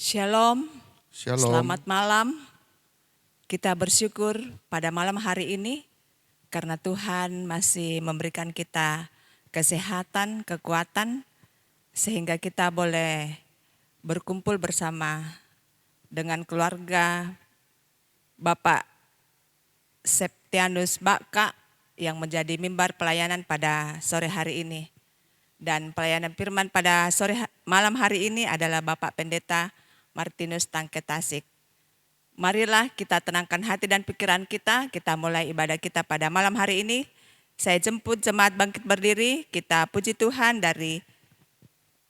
Shalom, Shalom. selamat malam. Kita bersyukur pada malam hari ini karena Tuhan masih memberikan kita kesehatan, kekuatan, sehingga kita boleh berkumpul bersama dengan keluarga Bapak Septianus Baka yang menjadi mimbar pelayanan pada sore hari ini. Dan pelayanan firman pada malam hari ini adalah Bapak Pendeta Martinus Tangketasik. Marilah kita tenangkan hati dan pikiran kita mulai ibadah kita pada malam hari ini. Saya jemput jemaat bangkit berdiri, kita puji Tuhan dari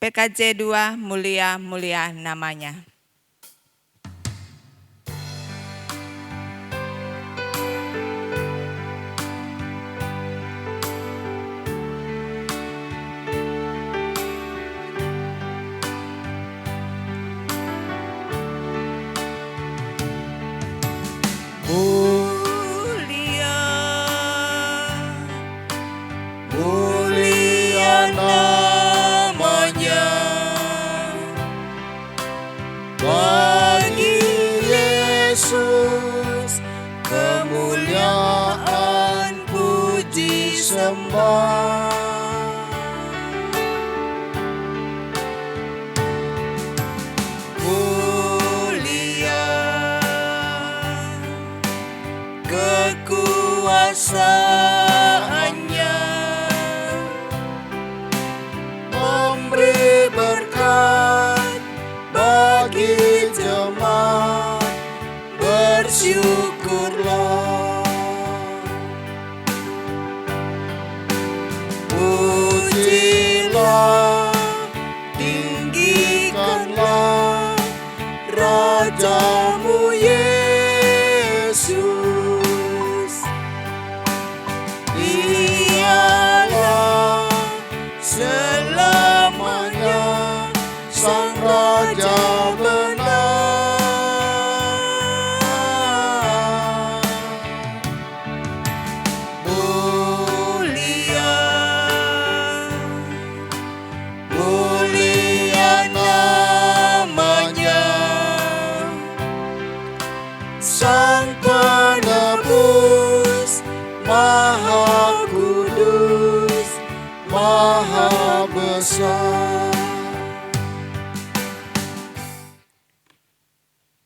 PKJ 2, mulia-mulia namanya. Mulia namanya bagi Yesus, kemuliaan puji sembah. Mulia kekuasaannya, memberi berkat bagi jemaat, bersyukurlah. Pujilah, tinggikanlah Rajamu Yesus. Dialah selamanya Sang Raja benar. Mulia, mulia namanya, Sang Penebus, Maha Kudus, Maha Besar.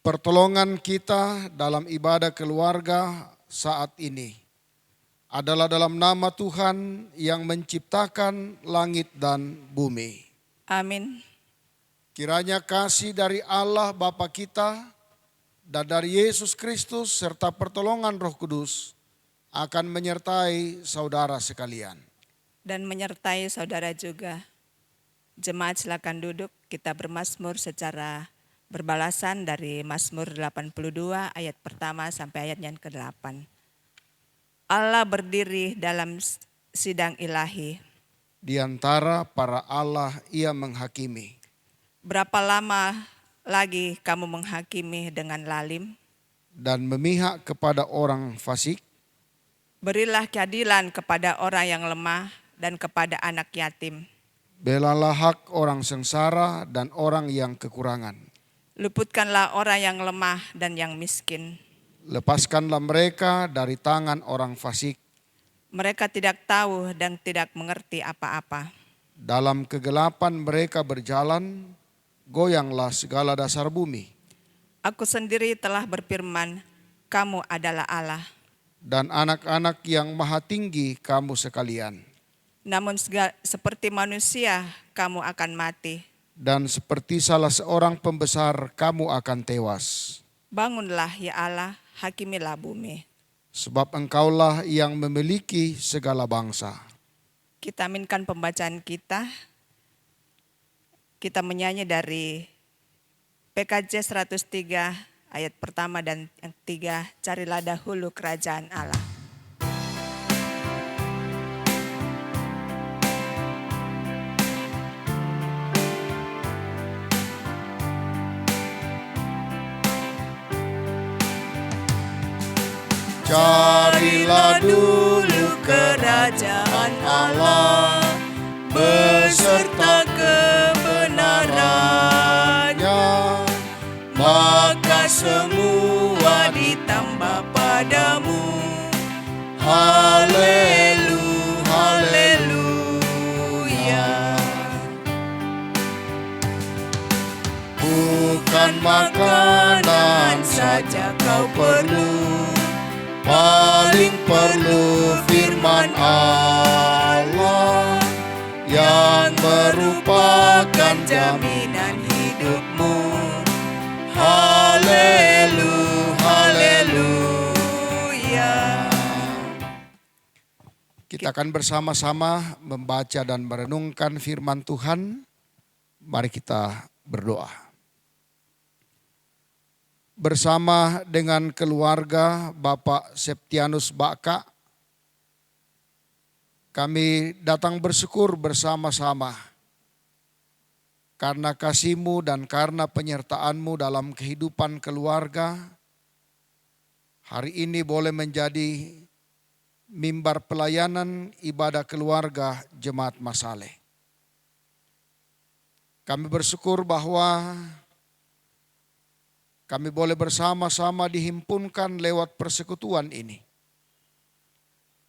Pertolongan kita dalam ibadah keluarga saat ini adalah dalam nama Tuhan yang menciptakan langit dan bumi. Amin. Kiranya kasih dari Allah Bapa kita dan dari Yesus Kristus serta pertolongan Roh Kudus akan menyertai saudara sekalian. Dan menyertai saudara juga. Jemaat silakan duduk, kita bermazmur secara berbalasan dari Mazmur 82 ayat pertama sampai ayat yang ke-8. Allah berdiri dalam sidang ilahi. Di antara para Allah ia menghakimi. Berapa lama lagi kamu menghakimi dengan lalim? Dan memihak kepada orang fasik. Berilah keadilan kepada orang yang lemah dan kepada anak yatim. Belalah hak orang sengsara dan orang yang kekurangan. Luputkanlah orang yang lemah dan yang miskin. Lepaskanlah mereka dari tangan orang fasik. Mereka tidak tahu dan tidak mengerti apa-apa. Dalam kegelapan mereka berjalan, goyanglah segala dasar bumi. Aku sendiri telah berfirman, kamu adalah Allah. Dan anak-anak yang maha tinggi kamu sekalian. Namun seperti manusia kamu akan mati. Dan seperti salah seorang pembesar kamu akan tewas. Bangunlah ya Allah, hakimilah bumi. Sebab engkaulah yang memiliki segala bangsa. Kita aminkan pembacaan kita. Kita menyanyi dari PKJ 103 ayat pertama dan yang 3. Carilah dahulu kerajaan Allah. Carilah dulu kerajaan Allah beserta kebenarannya, semua ditambah padamu. Haleluya, Haleluya. bukan makanan saja kau perlu, paling perlu firman Allah yang merupakan jaminan hidupmu. Haleluya. Kita akan bersama-sama membaca dan merenungkan firman Tuhan. Mari kita berdoa. Bersama dengan keluarga Bapak Septianus Baka, kami datang bersyukur bersama-sama karena kasih-Mu dan karena penyertaan-Mu dalam kehidupan keluarga. Hari ini boleh menjadi mimbar pelayanan ibadah keluarga Jemaat Masaleh. Kami bersyukur bahwa kami boleh bersama-sama dihimpunkan lewat persekutuan ini.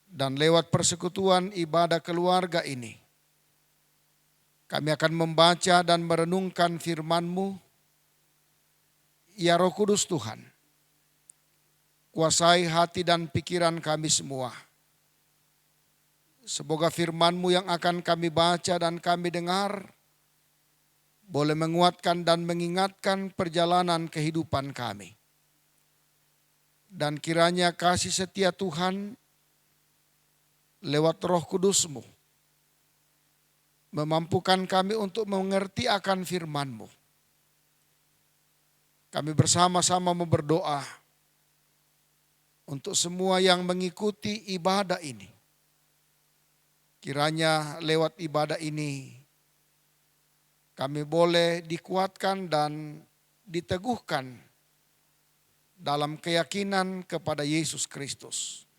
Dan lewat persekutuan ibadah keluarga ini, kami akan membaca dan merenungkan firman-Mu. Ya Roh Kudus Tuhan, kuasai hati dan pikiran kami semua. Semoga firman-Mu yang akan kami baca dan kami dengar boleh menguatkan dan mengingatkan perjalanan kehidupan kami. Dan kiranya kasih setia Tuhan lewat Roh Kudus-Mu memampukan kami untuk mengerti akan firman-Mu. Kami bersama-sama berdoa untuk semua yang mengikuti ibadah ini. Kiranya lewat ibadah ini kami boleh dikuatkan dan diteguhkan dalam keyakinan kepada Yesus Kristus.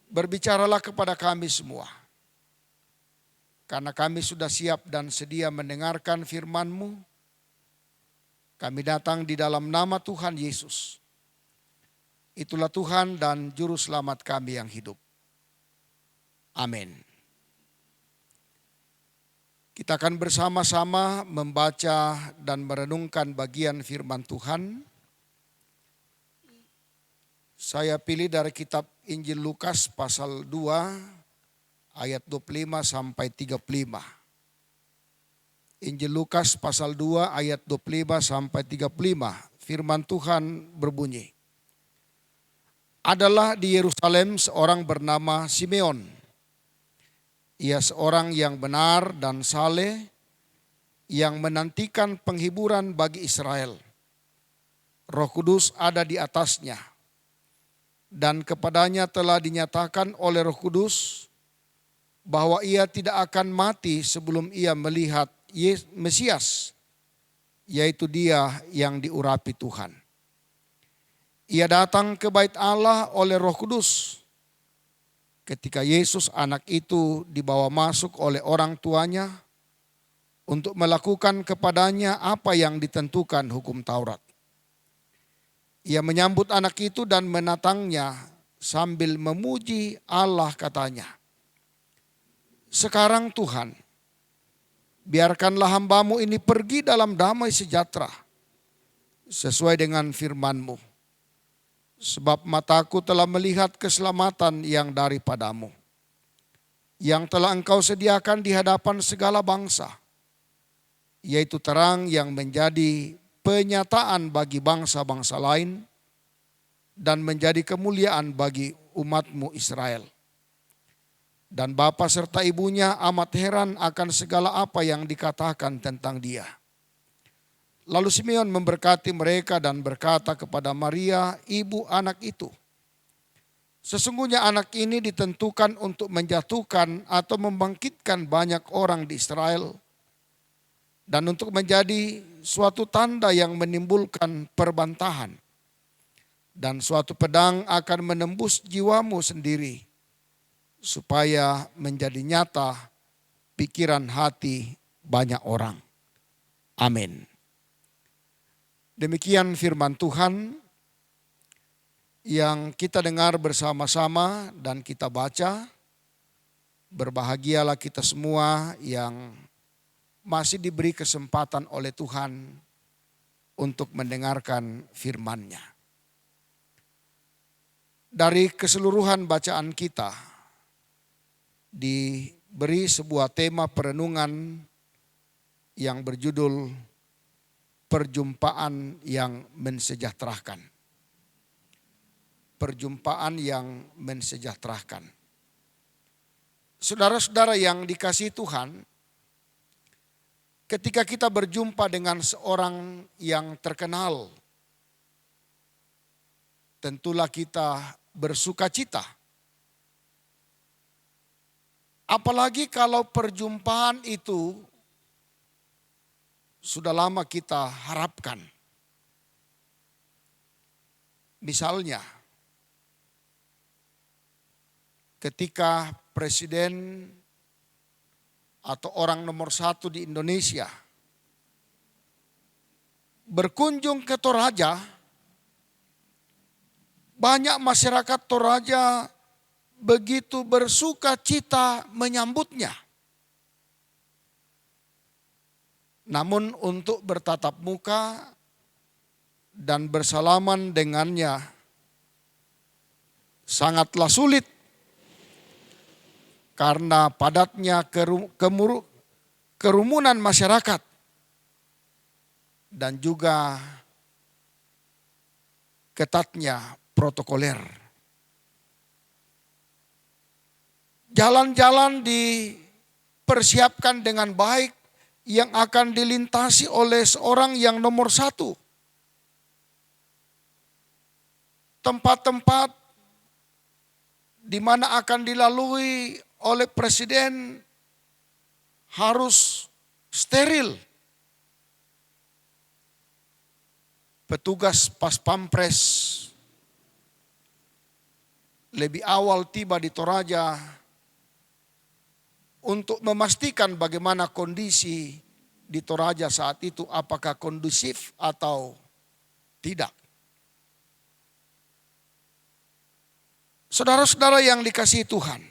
Berbicaralah kepada kami semua, karena kami sudah siap dan sedia mendengarkan firman-Mu. Kami datang di dalam nama Tuhan Yesus. Itulah Tuhan dan Juru Selamat kami yang hidup. Amin. Kita akan bersama-sama membaca dan merenungkan bagian firman Tuhan. Saya pilih dari kitab Injil Lukas pasal 2 ayat 25 sampai 35. Injil Lukas pasal 2 ayat 25 sampai 35. Firman Tuhan berbunyi. Adalah di Yerusalem seorang bernama Simeon. Ia seorang yang benar dan saleh, yang menantikan penghiburan bagi Israel. Roh Kudus ada di atasnya, dan kepadanya telah dinyatakan oleh Roh Kudus bahwa ia tidak akan mati sebelum ia melihat Mesias, yaitu Dia yang diurapi Tuhan. Ia datang ke bait Allah oleh Roh Kudus ketika Yesus anak itu dibawa masuk oleh orang tuanya untuk melakukan kepadanya apa yang ditentukan hukum Taurat. Ia menyambut anak itu dan menatangnya sambil memuji Allah, katanya, "Sekarang Tuhan, biarkanlah hamba-Mu ini pergi dalam damai sejahtera sesuai dengan firman-Mu. Sebab mataku telah melihat keselamatan yang daripada-Mu, yang telah Engkau sediakan di hadapan segala bangsa, yaitu terang yang menjadi penyataan bagi bangsa-bangsa lain dan menjadi kemuliaan bagi umat-Mu Israel." Dan bapa serta ibunya amat heran akan segala apa yang dikatakan tentang Dia. Lalu Simeon memberkati mereka dan berkata kepada Maria, ibu anak itu, "Sesungguhnya anak ini ditentukan untuk menjatuhkan atau membangkitkan banyak orang di Israel, dan untuk menjadi suatu tanda yang menimbulkan perbantahan, dan suatu pedang akan menembus jiwamu sendiri, supaya menjadi nyata pikiran hati banyak orang." Amin. Demikian firman Tuhan yang kita dengar bersama-sama dan kita baca. Berbahagialah kita semua yang masih diberi kesempatan oleh Tuhan untuk mendengarkan firman-Nya. Dari keseluruhan bacaan kita diberi sebuah tema perenungan yang berjudul perjumpaan yang mensejahterakan. Perjumpaan yang mensejahterakan. Saudara-saudara yang dikasihi Tuhan, ketika kita berjumpa dengan seorang yang terkenal, tentulah kita bersuka cita. Apalagi kalau perjumpaan itu sudah lama kita harapkan. Misalnya, ketika presiden atau orang nomor 1 di Indonesia berkunjung ke Toraja, banyak masyarakat Toraja begitu bersuka cita menyambutnya. Namun untuk bertatap muka dan bersalaman dengannya sangatlah sulit karena padatnya kerumunan masyarakat dan juga ketatnya protokoler. Jalan-jalan dipersiapkan dengan baik yang akan dilintasi oleh seorang yang nomor 1. Tempat-tempat di mana akan dilalui oleh presiden harus steril. Petugas pas pampres lebih awal tiba di Toraja untuk memastikan bagaimana kondisi di Toraja saat itu, apakah kondusif atau tidak. Saudara-saudara yang dikasihi Tuhan,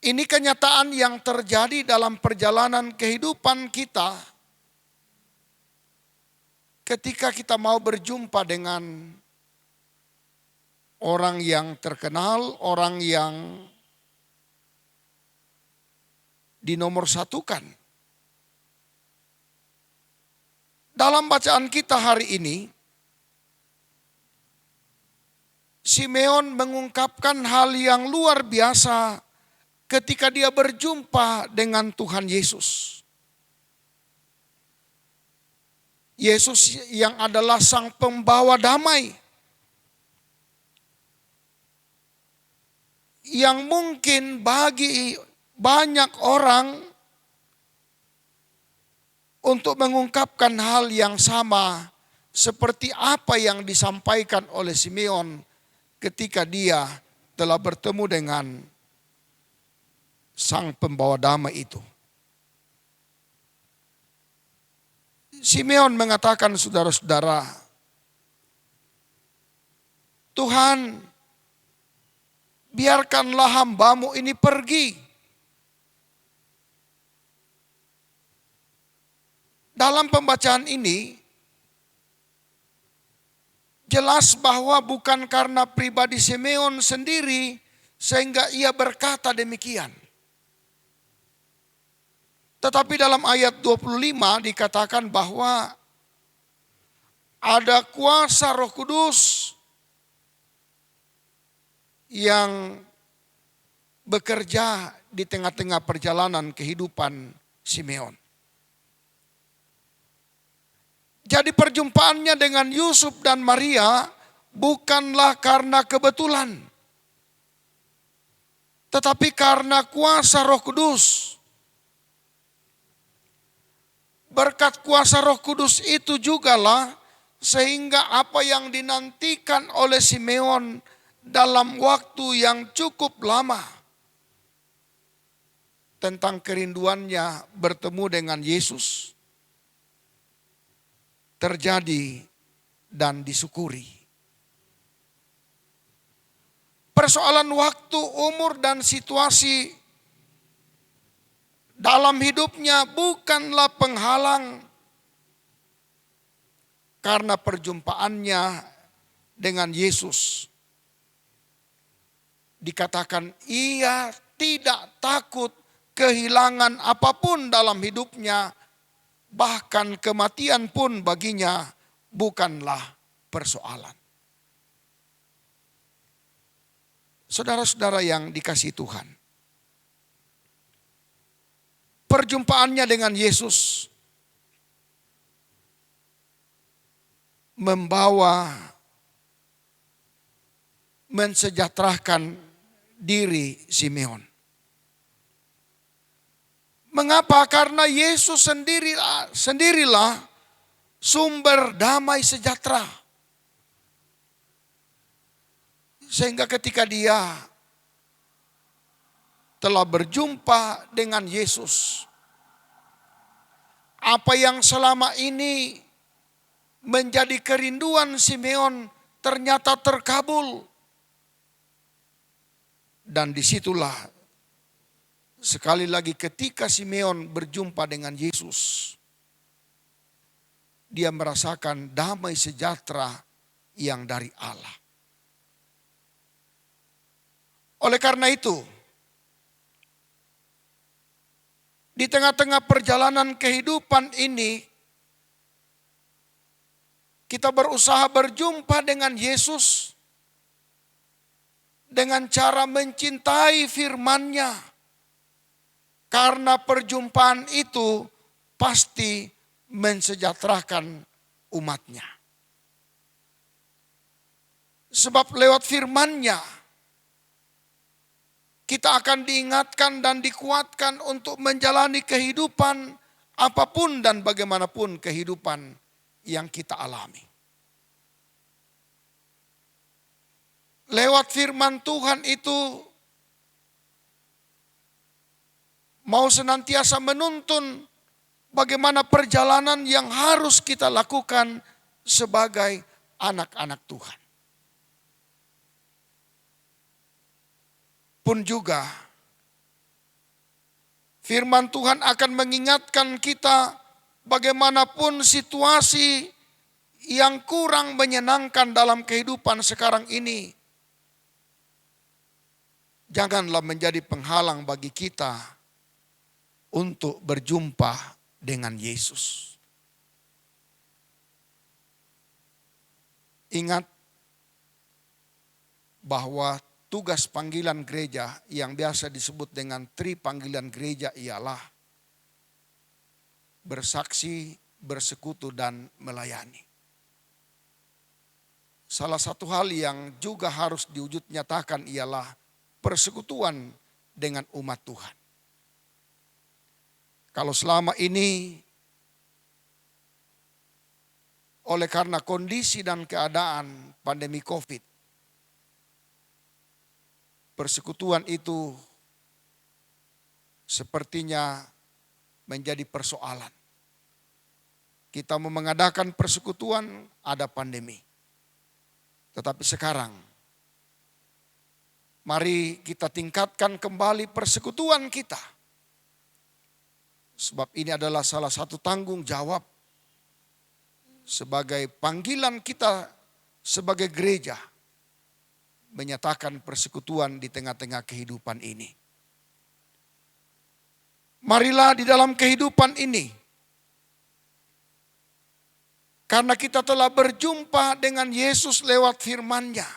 ini kenyataan yang terjadi dalam perjalanan kehidupan kita ketika kita mau berjumpa dengan orang yang terkenal, orang yang dinomorsatukan. Dalam bacaan kita hari ini, Simeon mengungkapkan hal yang luar biasa ketika dia berjumpa dengan Tuhan Yesus. Yesus yang adalah sang pembawa damai. Yang mungkin bagi banyak orang untuk mengungkapkan hal yang sama seperti apa yang disampaikan oleh Simeon ketika dia telah bertemu dengan sang pembawa damai itu. Simeon mengatakan, saudara-saudara, Tuhan, biarkanlah hamba-Mu ini pergi. Dalam pembacaan ini, jelas bahwa bukan karena pribadi Simeon sendiri sehingga ia berkata demikian. Tetapi dalam ayat 25 dikatakan bahwa ada kuasa Roh Kudus yang bekerja di tengah-tengah perjalanan kehidupan Simeon. Jadi perjumpaannya dengan Yusuf dan Maria bukanlah karena kebetulan, tetapi karena kuasa Roh Kudus. Berkat kuasa Roh Kudus itu jugalah sehingga apa yang dinantikan oleh Simeon dalam waktu yang cukup lama tentang kerinduannya bertemu dengan Yesus, terjadi dan disyukuri. Persoalan waktu, umur, dan situasi dalam hidupnya bukanlah penghalang karena perjumpaannya dengan Yesus. Dikatakan ia tidak takut kehilangan apapun dalam hidupnya, bahkan kematian pun baginya bukanlah persoalan. Saudara-saudara yang dikasihi Tuhan, perjumpaannya dengan Yesus membawa mensejahterakan diri Simeon. Mengapa? Karena Yesus sendirilah sumber damai sejahtera. Sehingga ketika dia telah berjumpa dengan Yesus, apa yang selama ini menjadi kerinduan Simeon ternyata terkabul. Dan disitulah sekali lagi ketika Simeon berjumpa dengan Yesus, dia merasakan damai sejahtera yang dari Allah. Oleh karena itu, di tengah-tengah perjalanan kehidupan ini, kita berusaha berjumpa dengan Yesus dengan cara mencintai firman-Nya. Karena perjumpaan itu pasti mensejahterakan umat-Nya. Sebab lewat firman-Nya kita akan diingatkan dan dikuatkan untuk menjalani kehidupan apapun dan bagaimanapun kehidupan yang kita alami. Lewat firman Tuhan itu mau senantiasa menuntun bagaimana perjalanan yang harus kita lakukan sebagai anak-anak Tuhan. Pun juga firman Tuhan akan mengingatkan kita bagaimanapun situasi yang kurang menyenangkan dalam kehidupan sekarang ini, janganlah menjadi penghalang bagi kita untuk berjumpa dengan Yesus. Ingat bahwa tugas panggilan gereja yang biasa disebut dengan tripanggilan gereja ialah bersaksi, bersekutu, dan melayani. Salah satu hal yang juga harus diwujud nyatakan ialah persekutuan dengan umat Tuhan. Kalau selama ini oleh karena kondisi dan keadaan pandemi COVID, persekutuan itu sepertinya menjadi persoalan. Kita mau mengadakan persekutuan, ada pandemi. Tetapi sekarang, mari kita tingkatkan kembali persekutuan kita. Sebab ini adalah salah satu tanggung jawab sebagai panggilan kita sebagai gereja, menyatakan persekutuan di tengah-tengah kehidupan ini. Marilah di dalam kehidupan ini, karena kita telah berjumpa dengan Yesus lewat firman-Nya,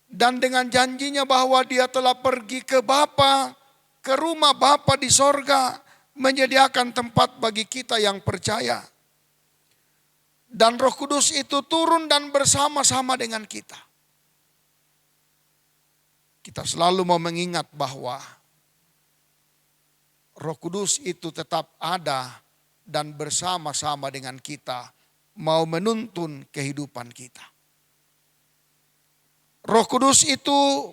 dan dengan janjinya bahwa Dia telah pergi ke Bapa, ke rumah Bapa di sorga, menyediakan tempat bagi kita yang percaya. Dan Roh Kudus itu turun dan bersama-sama dengan kita. Kita selalu mau mengingat bahwa Roh Kudus itu tetap ada dan bersama-sama dengan kita, mau menuntun kehidupan kita. Roh Kudus itu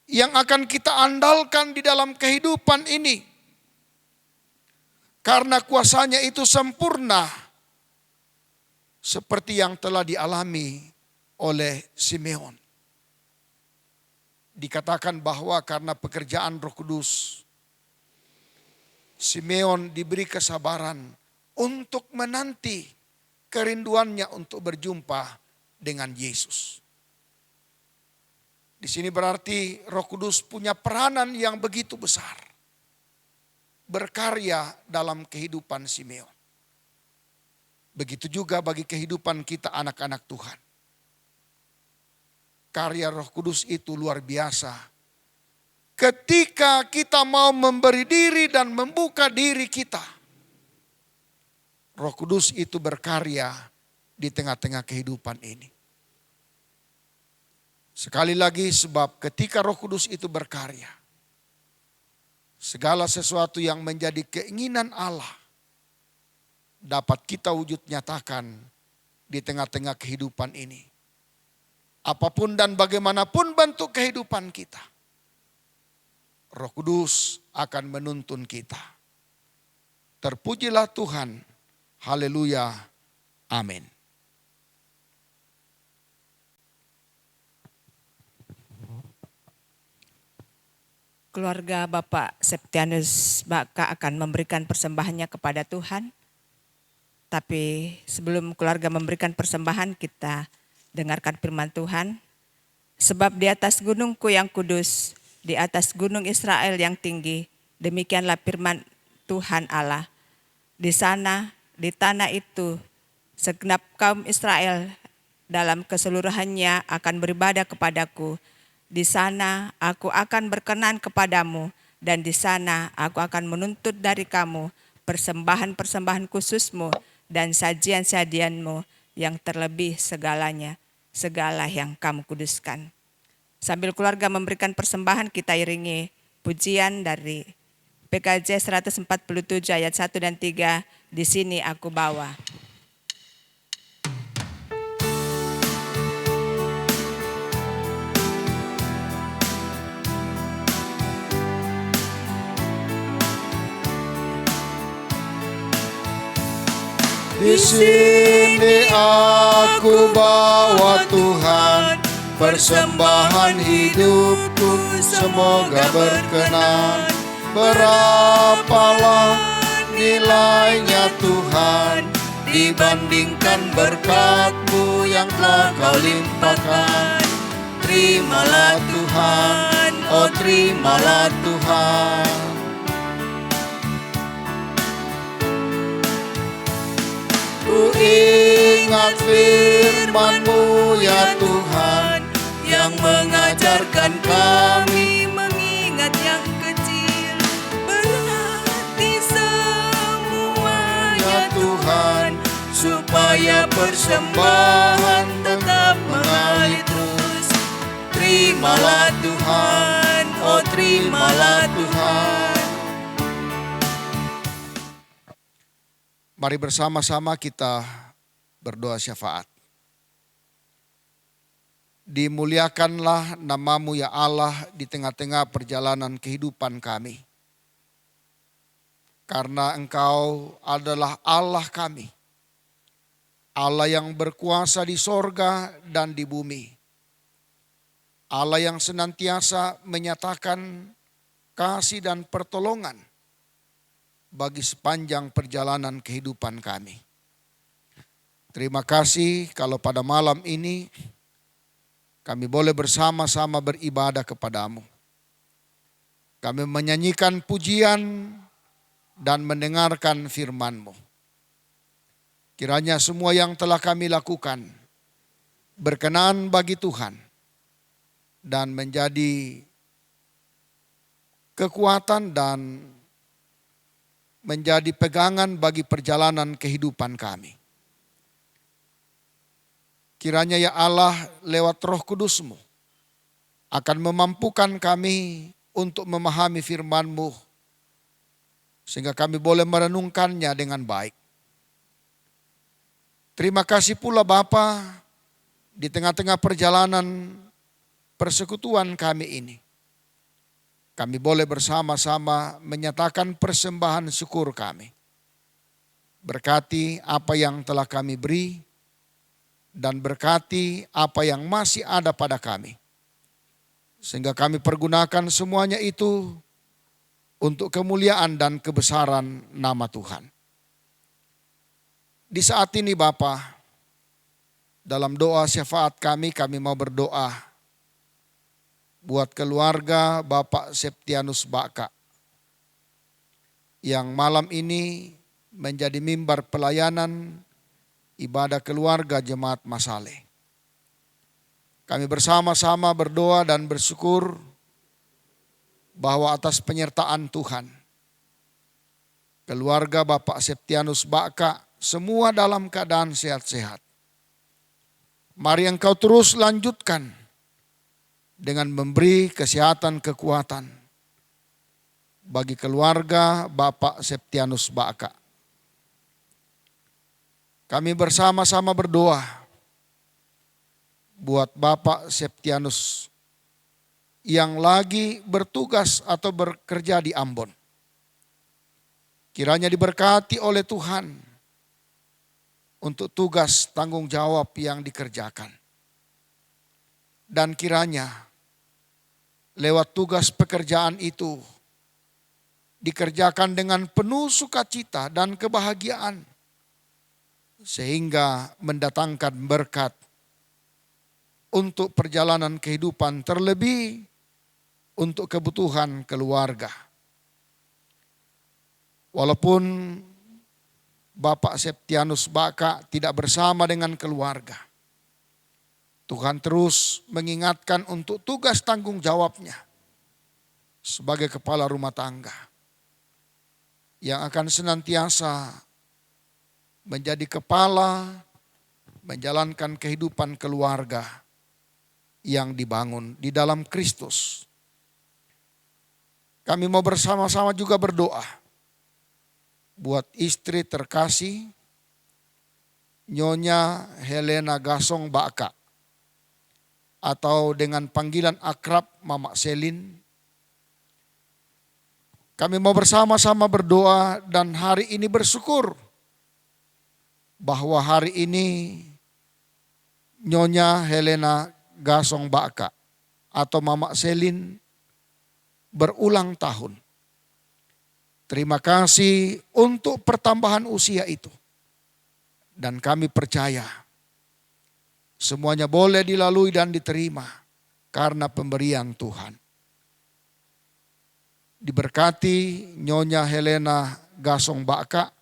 yang akan kita andalkan di dalam kehidupan ini. Karena kuasanya itu sempurna seperti yang telah dialami oleh Simeon. Dikatakan bahwa karena pekerjaan Roh Kudus, Simeon diberi kesabaran untuk menanti kerinduannya untuk berjumpa dengan Yesus. Di sini berarti Roh Kudus punya peranan yang begitu besar, berkarya dalam kehidupan Simeon. Begitu juga bagi kehidupan kita anak-anak Tuhan. Karya Roh Kudus itu luar biasa. Ketika kita mau memberi diri dan membuka diri kita, Roh Kudus itu berkarya di tengah-tengah kehidupan ini. Sekali lagi, sebab ketika Roh Kudus itu berkarya, segala sesuatu yang menjadi keinginan Allah dapat kita wujud nyatakan di tengah-tengah kehidupan ini. Apapun dan bagaimanapun bentuk kehidupan kita, Roh Kudus akan menuntun kita. Terpujilah Tuhan. Haleluya. Amin. Keluarga Bapak Septianus Baka akan memberikan persembahannya kepada Tuhan. Tapi sebelum keluarga memberikan persembahan, kita dengarkan firman Tuhan. Sebab di atas gunungku yang kudus, di atas gunung Israel yang tinggi, demikianlah firman Tuhan Allah. Di sana, di tanah itu, segenap kaum Israel dalam keseluruhannya akan beribadah kepadaku. Di sana aku akan berkenan kepadamu, dan di sana aku akan menuntut dari kamu persembahan-persembahan khususmu dan sajian-sajianmu yang terlebih segalanya, segala yang kamu kuduskan. Sambil keluarga memberikan persembahan, kita iringi pujian dari PKJ 147 ayat 1 dan 3, di sini aku bawa. Di sini aku bawa Tuhan, persembahan hidupku semoga berkenan. Berapalah nilainya Tuhan dibandingkan berkat-Mu yang telah Kau limpahkan. Terimalah Tuhan, oh terimalah Tuhan. Ku ingat firman-Mu ya Tuhan, yang mengajarkan kami mengingat yang kecil, berarti semuanya ya Tuhan, supaya persembahan tetap mengalir terus. Terimalah Tuhan, oh terimalah Tuhan. Mari bersama-sama kita berdoa syafaat. Dimuliakanlah nama-Mu ya Allah di tengah-tengah perjalanan kehidupan kami. Karena Engkau adalah Allah kami. Allah yang berkuasa di sorga dan di bumi. Allah yang senantiasa menyatakan kasih dan pertolongan bagi sepanjang perjalanan kehidupan kami. Terima kasih kalau pada malam ini kami boleh bersama-sama beribadah kepadamu. Kami menyanyikan pujian dan mendengarkan firman-Mu. Kiranya semua yang telah kami lakukan berkenan bagi Tuhan dan menjadi kekuatan dan menjadi pegangan bagi perjalanan kehidupan kami. Kiranya ya Allah lewat Roh Kudus-Mu akan memampukan kami untuk memahami firman-Mu sehingga kami boleh merenungkannya dengan baik. Terima kasih pula Bapa di tengah-tengah perjalanan persekutuan kami ini. Kami boleh bersama-sama menyatakan persembahan syukur kami. Berkati apa yang telah kami beri dan berkati apa yang masih ada pada kami. Sehingga kami pergunakan semuanya itu untuk kemuliaan dan kebesaran nama Tuhan. Di saat ini Bapa, dalam doa syafaat kami mau berdoa buat keluarga Bapak Septianus Baka yang malam ini menjadi mimbar pelayanan ibadah keluarga Jemaat Masale. Kami bersama-sama berdoa dan bersyukur bahwa atas penyertaan Tuhan, keluarga Bapak Septianus Baka semua dalam keadaan sehat-sehat. Mari Engkau terus lanjutkan dengan memberi kesehatan kekuatan bagi keluarga Bapak Septianus Baka. Kami bersama-sama berdoa buat Bapak Septianus yang lagi bertugas atau bekerja di Ambon. Kiranya diberkati oleh Tuhan untuk tugas tanggung jawab yang dikerjakan. Dan kiranya lewat tugas pekerjaan itu dikerjakan dengan penuh sukacita dan kebahagiaan, sehingga mendatangkan berkat untuk perjalanan kehidupan, terlebih untuk kebutuhan keluarga. Walaupun Bapak Septianus Baka tidak bersama dengan keluarga, Tuhan terus mengingatkan untuk tugas tanggung jawabnya sebagai kepala rumah tangga yang akan senantiasa menjadi kepala menjalankan kehidupan keluarga yang dibangun di dalam Kristus. Kami mau bersama-sama juga berdoa buat istri terkasih Nyonya Helena Gasong Baka, atau dengan panggilan akrab Mama Selin. Kami mau bersama-sama berdoa dan hari ini bersyukur bahwa hari ini Nyonya Helena Gasong Baka atau Mama Selin berulang tahun. Terima kasih untuk pertambahan usia itu. Dan kami percaya semuanya boleh dilalui dan diterima karena pemberian Tuhan. Diberkati Nyonya Helena Gasong Baka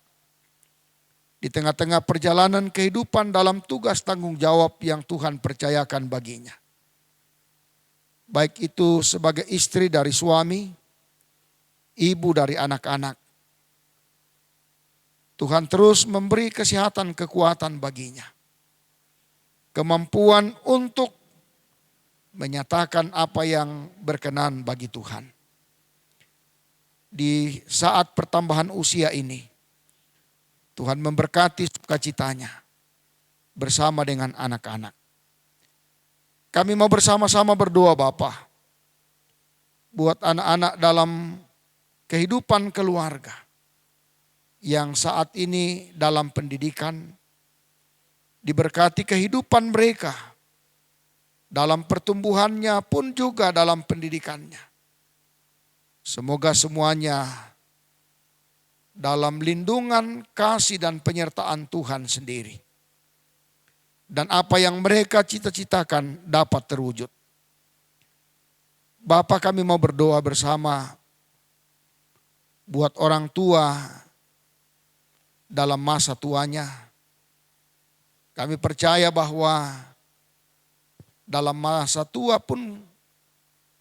di tengah-tengah perjalanan kehidupan dalam tugas tanggung jawab yang Tuhan percayakan baginya. Baik itu sebagai istri dari suami, ibu dari anak-anak. Tuhan terus memberi kesehatan kekuatan baginya. Kemampuan untuk menyatakan apa yang berkenan bagi Tuhan. Di saat pertambahan usia ini, Tuhan memberkati sukacitanya bersama dengan anak-anak. Kami mau bersama-sama berdoa Bapa buat anak-anak dalam kehidupan keluarga yang saat ini dalam pendidikan, diberkati kehidupan mereka dalam pertumbuhannya pun juga dalam pendidikannya. Semoga semuanya dalam lindungan, kasih dan penyertaan Tuhan sendiri. Dan apa yang mereka cita-citakan dapat terwujud. Bapa, kami mau berdoa bersama buat orang tua dalam masa tuanya. Kami percaya bahwa dalam masa tua pun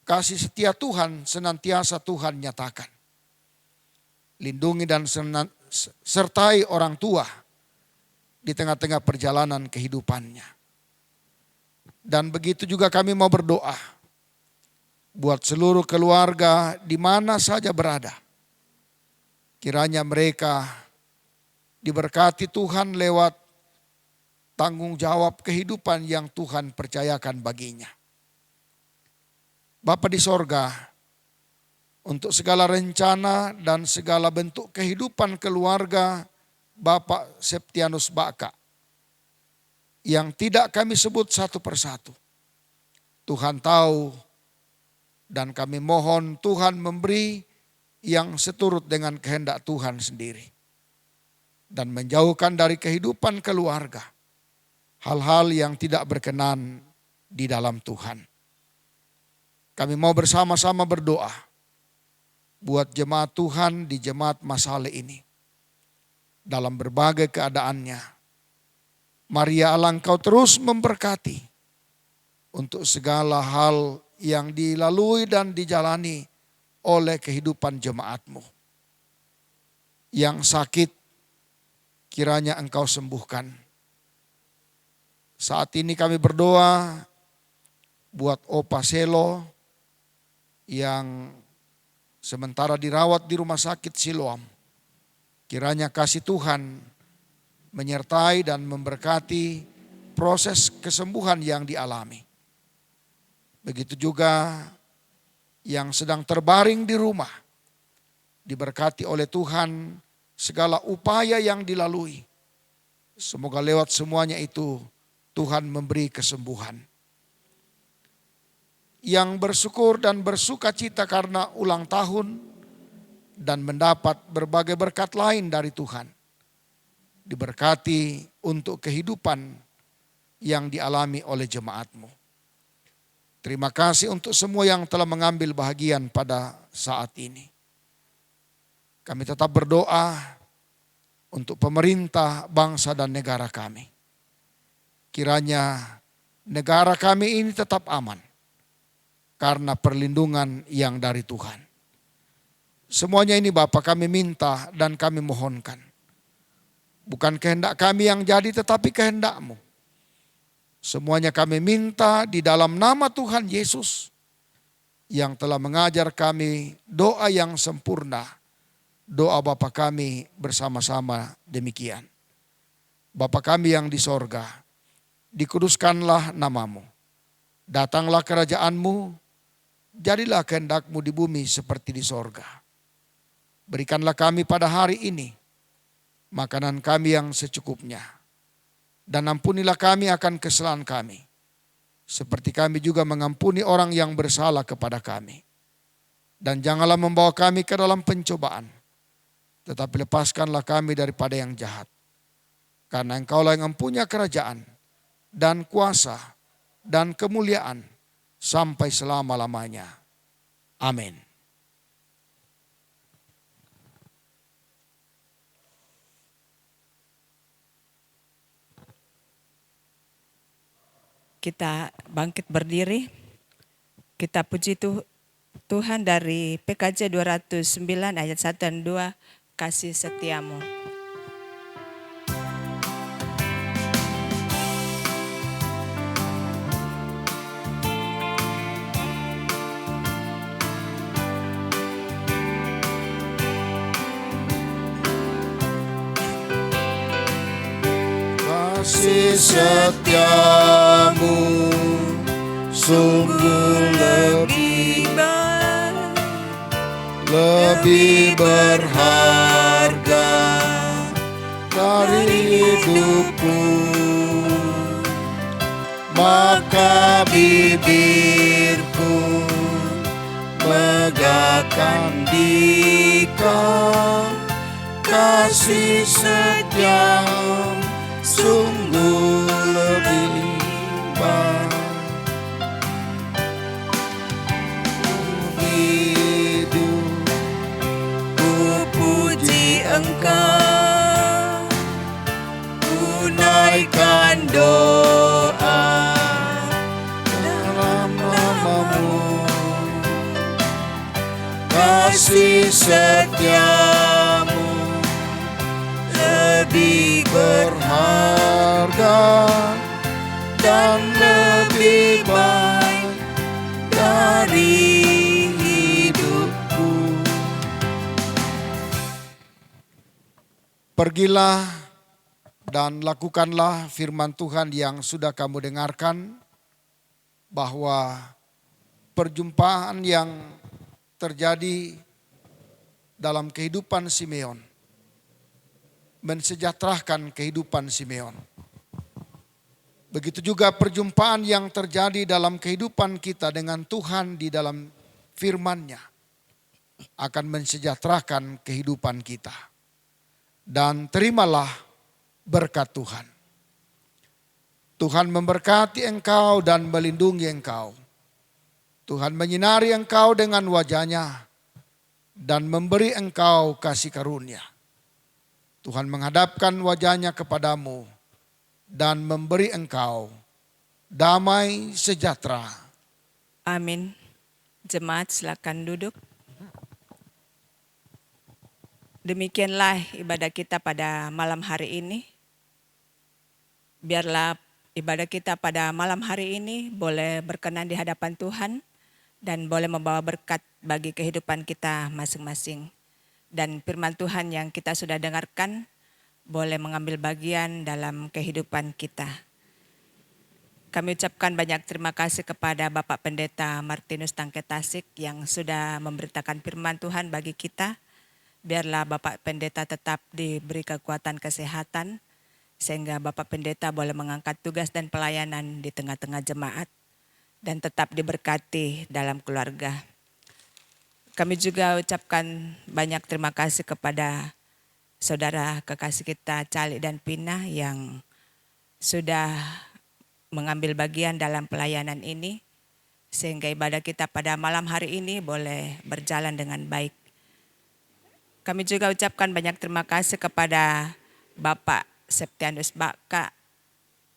kasih setia Tuhan senantiasa Tuhan nyatakan. Lindungi dan sertai orang tua di tengah-tengah perjalanan kehidupannya. Dan begitu juga kami mau berdoa buat seluruh keluarga di mana saja berada. Kiranya mereka diberkati Tuhan lewat tanggung jawab kehidupan yang Tuhan percayakan baginya. Bapa di sorga, untuk segala rencana dan segala bentuk kehidupan keluarga Bapak Septianus Baka yang tidak kami sebut satu persatu. Tuhan tahu dan kami mohon Tuhan memberi yang seturut dengan kehendak Tuhan sendiri. Dan menjauhkan dari kehidupan keluarga hal-hal yang tidak berkenan di dalam Tuhan. Kami mau bersama-sama berdoa buat jemaat Tuhan di jemaat Masale ini. Dalam berbagai keadaannya. Mari ya Allah Engkau terus memberkati untuk segala hal yang dilalui dan dijalani oleh kehidupan jemaat-Mu. Yang sakit kiranya Engkau sembuhkan. Saat ini kami berdoa buat Opa Selo yang sementara dirawat di rumah sakit Siloam. Kiranya kasih Tuhan menyertai dan memberkati proses kesembuhan yang dialami. Begitu juga yang sedang terbaring di rumah. Diberkati oleh Tuhan segala upaya yang dilalui. Semoga lewat semuanya itu Tuhan memberi kesembuhan. Yang bersyukur dan bersuka cita karena ulang tahun dan mendapat berbagai berkat lain dari Tuhan. Diberkati untuk kehidupan yang dialami oleh jemaat-Mu. Terima kasih untuk semua yang telah mengambil bahagian pada saat ini. Kami tetap berdoa untuk pemerintah, bangsa dan negara kami. Kiranya negara kami ini tetap aman karena perlindungan yang dari Tuhan. Semuanya ini Bapa kami minta dan kami mohonkan. Bukan kehendak kami yang jadi tetapi kehendak-Mu. Semuanya kami minta di dalam nama Tuhan Yesus yang telah mengajar kami doa yang sempurna. Doa Bapa kami bersama-sama demikian. Bapa kami yang di sorga, dikuduskanlah nama-Mu. Datanglah kerajaan-Mu, jadilah kehendak-Mu di bumi seperti di sorga. Berikanlah kami pada hari ini makanan kami yang secukupnya. Dan ampunilah kami akan kesalahan kami, seperti kami juga mengampuni orang yang bersalah kepada kami. Dan janganlah membawa kami ke dalam pencobaan, tetapi lepaskanlah kami daripada yang jahat. Karena Engkaulah yang mempunyai kerajaan dan kuasa dan kemuliaan sampai selama-lamanya. Amin. Kita bangkit berdiri. Kita puji Tuhan dari PKJ 209 ayat 1 dan 2, kasih setiamu. Kasih setiamu sungguh lebih berharga dari hidupku. Maka bibirku megahkan di Kau. Kasih setiamu sungguh lebih baik. Hidup ku puji Engkau, ku naikkan doa dalam nama-Mu. Kasih setiamu lebih berharga dan lebih baik dari hidupku. Pergilah dan lakukanlah firman Tuhan yang sudah kamu dengarkan, bahwa perjumpaan yang terjadi dalam kehidupan Simeon mensejahterakan kehidupan Simeon. Begitu juga perjumpaan yang terjadi dalam kehidupan kita dengan Tuhan di dalam firman-Nya akan mensejahterakan kehidupan kita. Dan terimalah berkat Tuhan. Tuhan memberkati engkau dan melindungi engkau. Tuhan menyinari engkau dengan wajah-Nya dan memberi engkau kasih karunia. Tuhan menghadapkan wajah-Nya kepadamu dan memberi engkau damai sejahtera. Amin. Jemaat silakan duduk. Demikianlah ibadah kita pada malam hari ini. Biarlah ibadah kita pada malam hari ini boleh berkenan di hadapan Tuhan dan boleh membawa berkat bagi kehidupan kita masing-masing. Dan firman Tuhan yang kita sudah dengarkan boleh mengambil bagian dalam kehidupan kita. Kami ucapkan banyak terima kasih kepada Bapak Pendeta Martinus Tangketasik yang sudah memberitakan firman Tuhan bagi kita. Biarlah Bapak Pendeta tetap diberi kekuatan kesehatan, sehingga Bapak Pendeta boleh mengangkat tugas dan pelayanan di tengah-tengah jemaat, dan tetap diberkati dalam keluarga. Kami juga ucapkan banyak terima kasih kepada saudara kekasih kita Cali dan Pina yang sudah mengambil bagian dalam pelayanan ini, sehingga ibadah kita pada malam hari ini boleh berjalan dengan baik. Kami juga ucapkan banyak terima kasih kepada Bapak Septianus Baka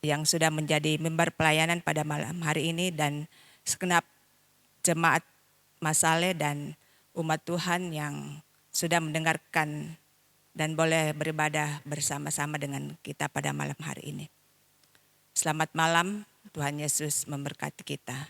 yang sudah menjadi member pelayanan pada malam hari ini, dan segenap jemaat Masale dan umat Tuhan yang sudah mendengarkan dan boleh beribadah bersama-sama dengan kita pada malam hari ini. Selamat malam, Tuhan Yesus memberkati kita.